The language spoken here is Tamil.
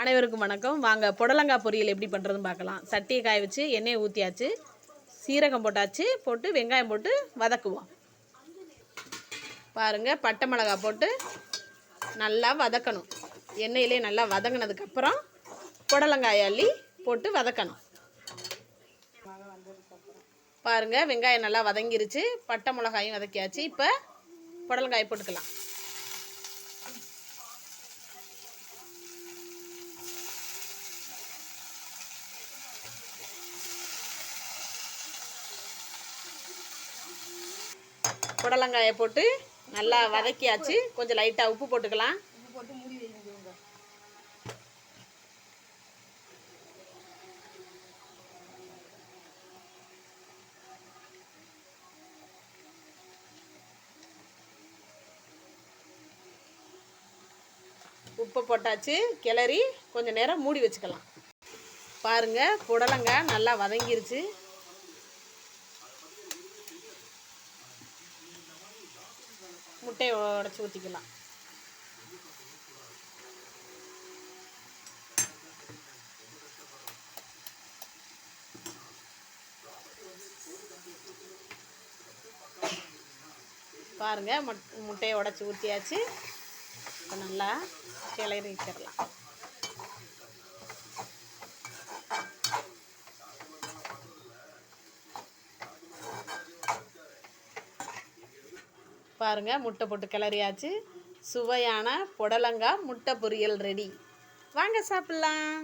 அனைவருக்கும் வணக்கம். வாங்க புடலங்காய் பொரியல் எப்படி பண்ணுறதுன்னு பார்க்கலாம். சட்டியை காய வச்சு எண்ணெயை ஊற்றியாச்சு, சீரகம் போட்டாச்சு, போட்டு வெங்காயம் போட்டு வதக்குவோம். பாருங்கள், பட்டை மிளகாய் போட்டு நல்லா வதக்கணும். எண்ணெயிலே நல்லா வதங்கினதுக்கப்புறம் புடலங்காய் அள்ளி போட்டு வதக்கணும். பாருங்கள், வெங்காயம் நல்லா வதங்கிருச்சு, பட்டை மிளகாயும் வதக்கியாச்சு. இப்போ புடலங்காயை போட்டுக்கலாம். புடலங்காயை போட்டு நல்லா வதக்கியாச்சு. கொஞ்சம் லைட்டாக உப்பு போட்டுக்கலாம். உப்பு போட்டாச்சு. கிளறி கொஞ்சம் நேரம் மூடி வச்சுக்கலாம். பாருங்கள், புடலங்காய் நல்லா வதங்கிருச்சு. முட்டையை உடச்சி ஊற்றிக்கலாம். பாருங்கள், முட்டையை உடச்சி ஊற்றியாச்சு. இப்போ நல்லா கிளறி வச்சிடலாம். பாருங்கள், முட்டை போட்டு கிளறியாச்சு. சுவையான புடலங்காய் முட்டை பொரியல் ரெடி. வாங்க சாப்பிட்லாம்.